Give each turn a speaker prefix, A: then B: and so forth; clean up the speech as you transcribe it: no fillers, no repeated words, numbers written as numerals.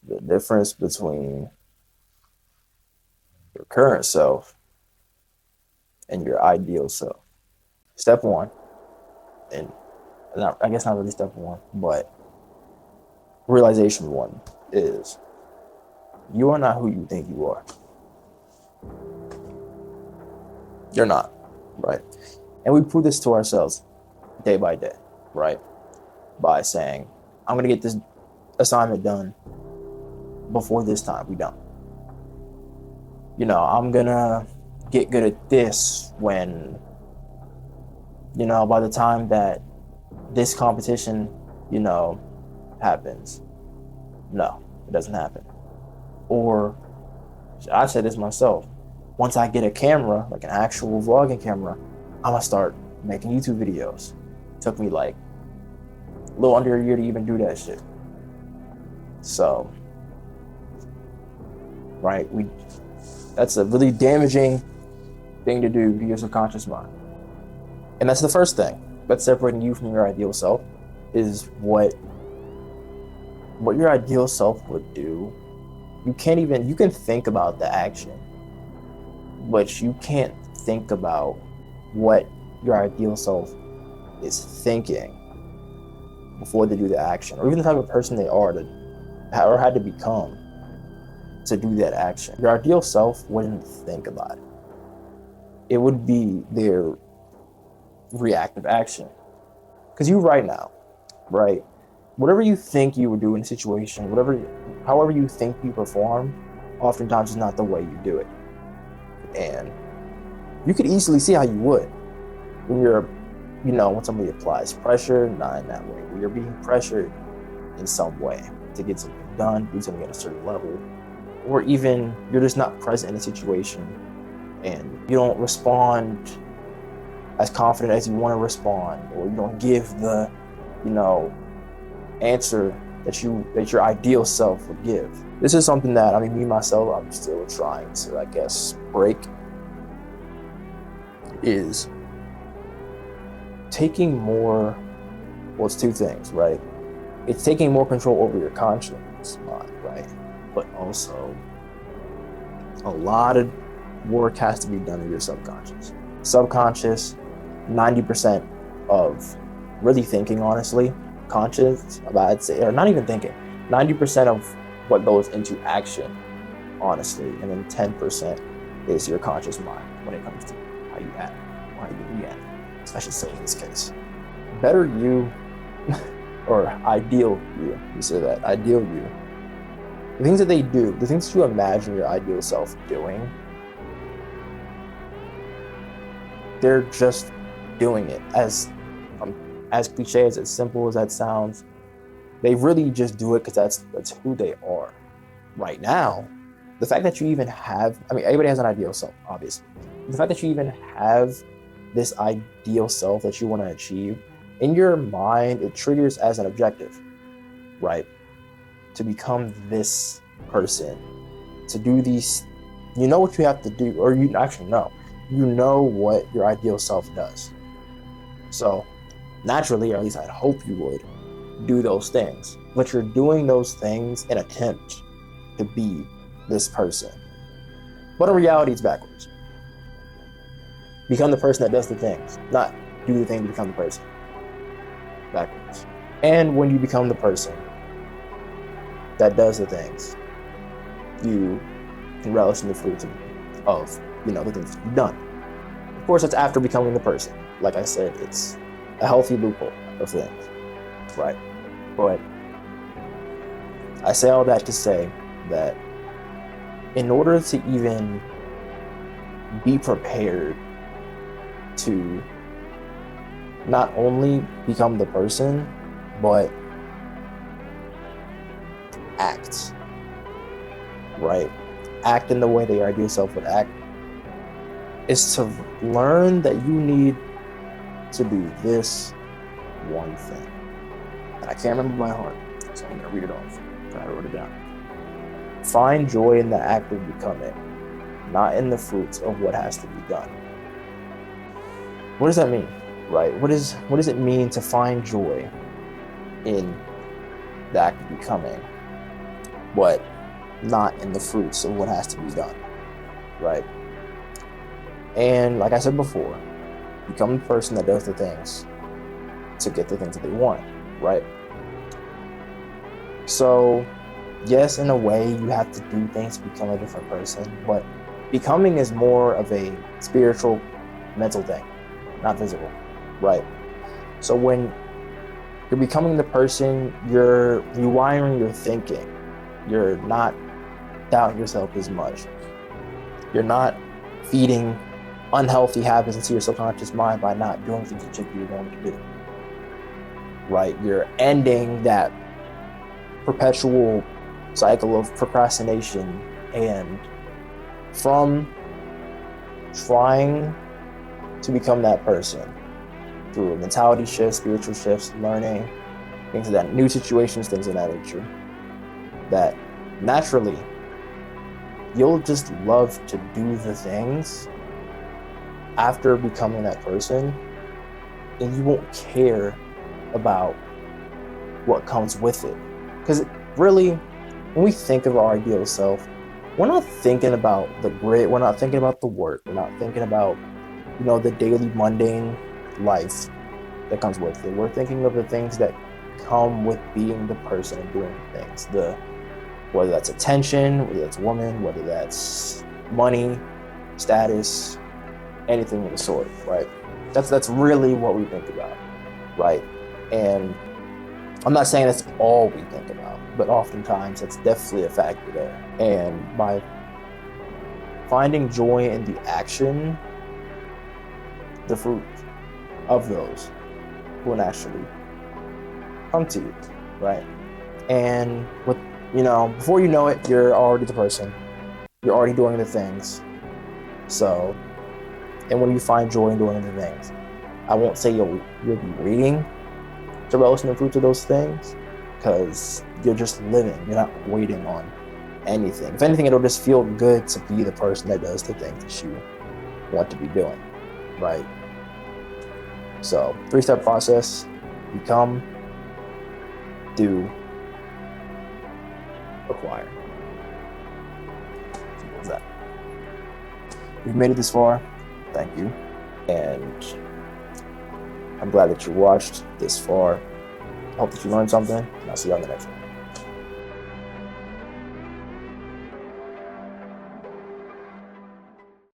A: the difference between your current self and your ideal self. Step one, and not, I guess not really step one, but realization one is you are not who you think you are. You're not, right? And we prove this to ourselves day by day, right? By saying, I'm going to get this assignment done before this time. We don't. I'm going to get good at this when, by the time that this competition, happens. No, it doesn't happen. Or I said this myself. Once I get a camera, like an actual vlogging camera, I'm going to start making YouTube videos. It took me like a little under a year to even do that shit. So, right, that's a really damaging thing to do to your subconscious mind. And that's the first thing that's separating you from your ideal self, is what your ideal self would do. You can think about the action, but you can't think about what your ideal self is thinking before they do the action, or even the type of person they are or had to become to do that action. Your ideal self wouldn't think about it. It would be their reactive action. Because you right now, right? Whatever you think you would do in a situation, however you think you perform, oftentimes is not the way you do it. And you could easily see how you would when somebody applies pressure, not in that way. When you're being pressured in some way to get something done, do something at a certain level, or even you're just not present in a situation and you don't respond as confident as you want to respond, or you don't give the, answer that your ideal self would give. This is something that, me myself, I'm still trying to, I guess, break, is taking more, well, it's two things, right? It's taking more control over your conscious mind, right? But also, a lot of work has to be done in your subconscious. Subconscious, 90% of really thinking, honestly. Conscious, I'd say, or not even thinking, 90% of what goes into action, honestly, and then 10% is your conscious mind when it comes to how you act, or how you react, I should say in this case. Better you, or ideal you say that, ideal you, the things that they do, the things that you imagine your ideal self doing, they're just doing it. As cliche, as simple as that sounds, they really just do it because that's who they are. Right now, the fact that you even have, everybody has an ideal self, obviously. The fact that you even have this ideal self that you want to achieve, in your mind, it triggers as an objective, right? To become this person, to do these, what you have to do, or you actually know. You know what your ideal self does. So naturally, or at least I'd hope you would, do those things. But you're doing those things in attempt to be this person. But in reality, it's backwards. Become the person that does the things, not do the thing to become the person. Backwards. And when you become the person that does the things, you can relish in the fruits of the things you've done. Of course, that's after becoming the person. Like I said, it's a healthy loophole of things, right? But I say all that to say that in order to even be prepared to not only become the person, but act, right? Act in the way that your ideal self would act, is to learn that you need to do this one thing. And I can't remember by heart, so I'm going to read it off. I wrote it down. Find joy in the act of becoming, not in the fruits of what has to be done. What does that mean, right? What does it mean to find joy in the act of becoming? but not in the fruits of what has to be done, right? And like I said before, become the person that does the things to get the things that they want, right? So, yes, in a way, you have to do things to become a different person, but becoming is more of a spiritual, mental thing, not physical, right? So when you're becoming the person, you're rewiring your thinking. You're not doubting yourself as much. You're not feeding unhealthy habits into your subconscious mind by not doing things that you're going to do, right? You're ending that perpetual cycle of procrastination, and from trying to become that person through mentality shifts, spiritual shifts, learning, things of that, new situations, things of that nature, that naturally you'll just love to do the things after becoming that person, and you won't care about what comes with it. Because really, when we think of our ideal self, we're not thinking about the grit, we're not thinking about the work, we're not thinking about, the daily mundane life that comes with it. We're thinking of the things that come with being the person and doing things. Whether that's attention, whether that's woman, whether that's money, status, anything of the sort, right? That's really what we think about, right? And I'm not saying that's all we think about, but oftentimes that's definitely a factor there. And by finding joy in the action, the fruit of those will naturally come to you, right? And before you know it, you're already the person. You're already doing the things. So, and when you find joy in doing the things, I won't say you'll be waiting to relish in the fruits of those things, because you're just living. You're not waiting on anything. If anything, it'll just feel good to be the person that does the things that you want to be doing, right? So, 3-step process: become, do, acquire. Simple as that. If you've made it this far, thank you. And I'm glad that you watched this far. I hope that you learned something, and I'll see you on the next one.